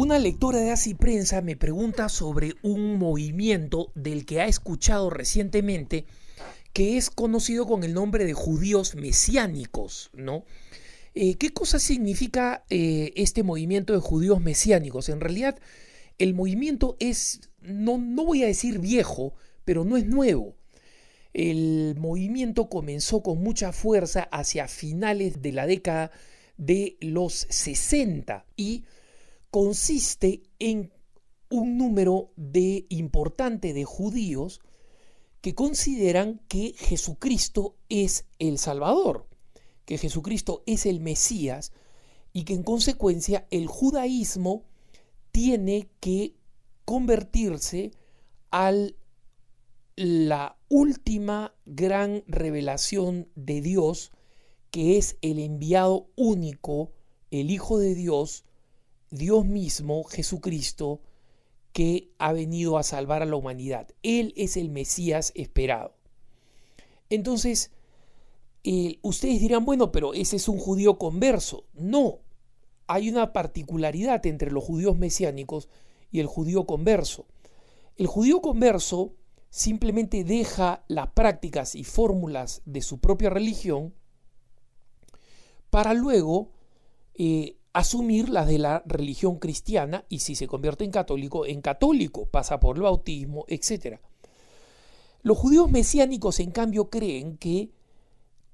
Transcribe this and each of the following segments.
Una lectora de Así Prensa me pregunta sobre un movimiento del que ha escuchado recientemente que es conocido con el nombre de judíos mesiánicos, ¿no? ¿Qué cosa significa este movimiento de judíos mesiánicos? En realidad, el movimiento es, no voy a decir viejo, pero no es nuevo. El movimiento comenzó con mucha fuerza hacia finales de la década de los 60 y consiste en un número importante de judíos que consideran que Jesucristo es el Salvador, que Jesucristo es el Mesías y que en consecuencia el judaísmo tiene que convertirse a la última gran revelación de Dios, que es el enviado único, el Hijo de Dios, Dios mismo, Jesucristo, que ha venido a salvar a la humanidad. Él es el Mesías esperado. Entonces, ustedes dirán, bueno, pero ese es un judío converso. No, hay una particularidad entre los judíos mesiánicos y el judío converso. El judío converso simplemente deja las prácticas y fórmulas de su propia religión para luego asumir las de la religión cristiana, y si se convierte en católico, pasa por el bautismo, etc. Los judíos mesiánicos, en cambio, creen que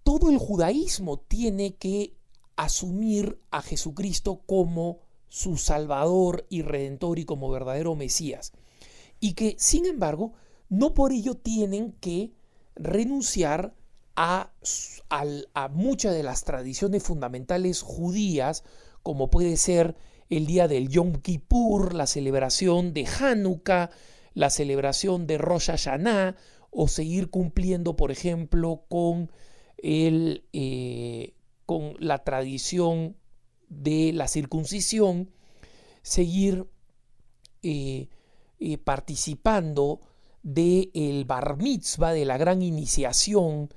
todo el judaísmo tiene que asumir a Jesucristo como su Salvador y Redentor y como verdadero Mesías, y que, sin embargo, no por ello tienen que renunciar a muchas de las tradiciones fundamentales judías, como puede ser el día del Yom Kippur, la celebración de Hanukkah, la celebración de Rosh Hashanah, o seguir cumpliendo, por ejemplo, con la tradición de la circuncisión, seguir participando del Bar Mitzvah, de la gran iniciación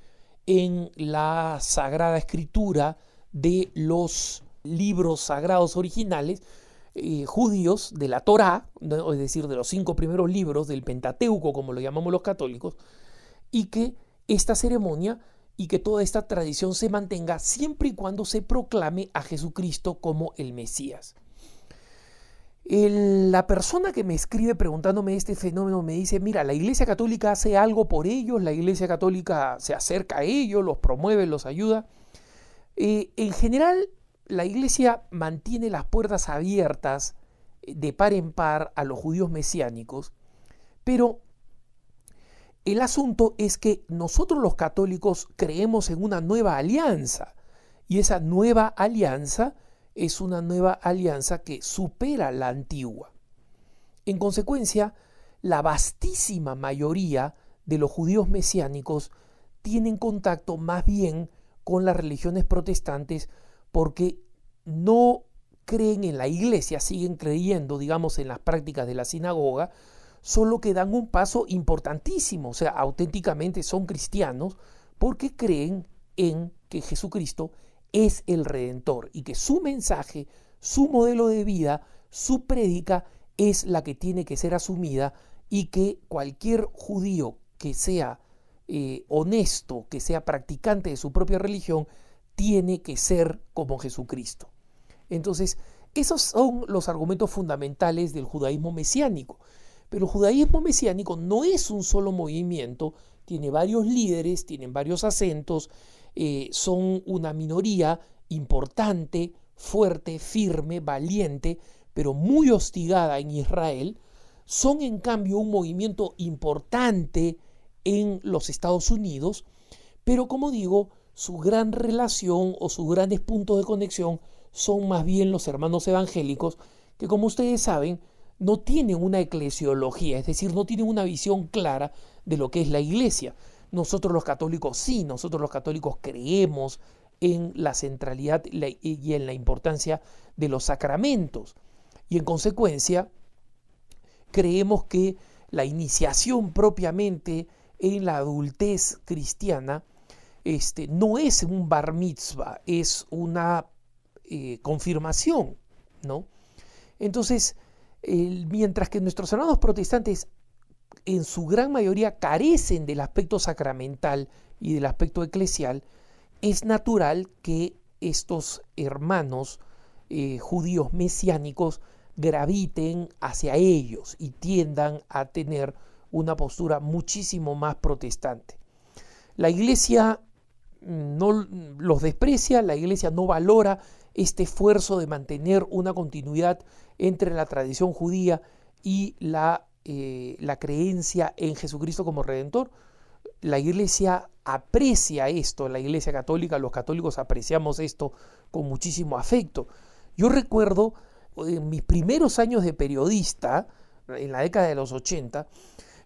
en la Sagrada Escritura de los libros sagrados originales judíos, de la Torá, ¿no? Es decir, de los 5 primeros libros del Pentateuco, como lo llamamos los católicos, y que esta ceremonia y que toda esta tradición se mantenga siempre y cuando se proclame a Jesucristo como el Mesías. La persona que me escribe preguntándome este fenómeno me dice, mira, la Iglesia Católica hace algo por ellos, la Iglesia Católica se acerca a ellos, los promueve, los ayuda. En general, la Iglesia mantiene las puertas abiertas de par en par a los judíos mesiánicos, pero el asunto es que nosotros los católicos creemos en una nueva alianza, y esa nueva alianza es una nueva alianza que supera la antigua. En consecuencia, la vastísima mayoría de los judíos mesiánicos tienen contacto más bien con las religiones protestantes porque no creen en la iglesia, siguen creyendo, digamos, en las prácticas de la sinagoga, solo que dan un paso importantísimo, o sea, auténticamente son cristianos porque creen en que Jesucristo es el Redentor y que su mensaje, su modelo de vida, su prédica es la que tiene que ser asumida, y que cualquier judío que sea honesto, que sea practicante de su propia religión, tiene que ser como Jesucristo. Entonces, esos son los argumentos fundamentales del judaísmo mesiánico. Pero el judaísmo mesiánico no es un solo movimiento, tiene varios líderes, tienen varios acentos, son una minoría importante, fuerte, firme, valiente, pero muy hostigada en Israel. Son en cambio un movimiento importante en los Estados Unidos, pero como digo, su gran relación o sus grandes puntos de conexión son más bien los hermanos evangélicos, que, como ustedes saben, no tienen una eclesiología, es decir, no tienen una visión clara de lo que es la iglesia. Nosotros los católicos sí, nosotros los católicos creemos en la centralidad y en la importancia de los sacramentos, y en consecuencia creemos que la iniciación propiamente en la adultez cristiana no es un bar mitzvah, es una confirmación, ¿no? Entonces, mientras que nuestros hermanos protestantes en su gran mayoría carecen del aspecto sacramental y del aspecto eclesial, es natural que estos hermanos judíos mesiánicos graviten hacia ellos y tiendan a tener una postura muchísimo más protestante. La iglesia no los desprecia, la iglesia no valora este esfuerzo de mantener una continuidad entre la tradición judía y la creencia en Jesucristo como Redentor. La iglesia aprecia esto, la iglesia católica, los católicos apreciamos esto con muchísimo afecto. Yo recuerdo en mis primeros años de periodista, en la década de los 80,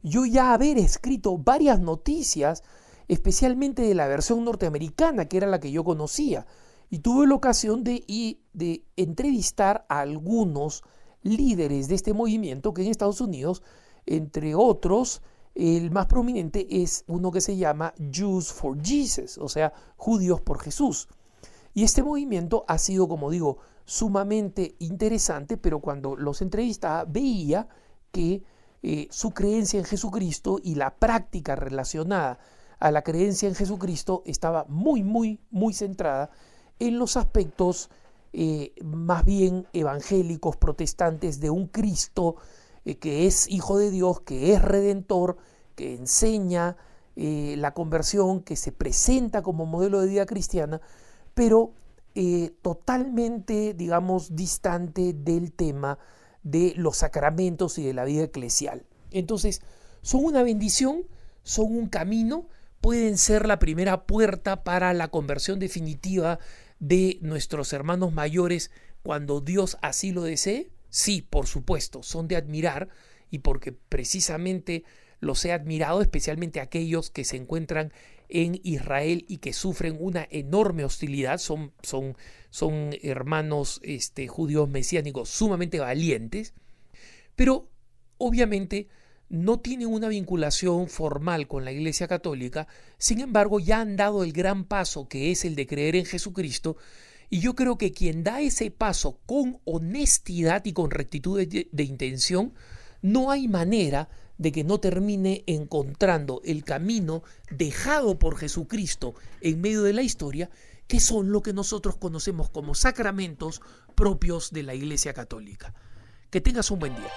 yo ya haber escrito varias noticias, especialmente de la versión norteamericana, que era la que yo conocía, y tuve la ocasión de entrevistar a algunos líderes de este movimiento que en Estados Unidos, entre otros, el más prominente es uno que se llama Jews for Jesus, o sea, judíos por Jesús. Y este movimiento ha sido, como digo, sumamente interesante, pero cuando los entrevistaba veía que su creencia en Jesucristo y la práctica relacionada a la creencia en Jesucristo estaba muy, muy, muy centrada en los aspectos más bien evangélicos, protestantes, de un Cristo que es Hijo de Dios, que es Redentor, que enseña la conversión, que se presenta como modelo de vida cristiana, pero totalmente, digamos, distante del tema de los sacramentos y de la vida eclesial. Entonces, son una bendición, son un camino, pueden ser la primera puerta para la conversión definitiva de nuestros hermanos mayores cuando Dios así lo desee. Sí, por supuesto, son de admirar, y porque precisamente los he admirado, especialmente aquellos que se encuentran en Israel y que sufren una enorme hostilidad, son hermanos judíos mesiánicos sumamente valientes, pero obviamente no tienen una vinculación formal con la Iglesia Católica. Sin embargo, ya han dado el gran paso que es el de creer en Jesucristo, y yo creo que quien da ese paso con honestidad y con rectitud de intención, no hay manera de que no termine encontrando el camino dejado por Jesucristo en medio de la historia, que son lo que nosotros conocemos como sacramentos propios de la Iglesia Católica. Que tengas un buen día.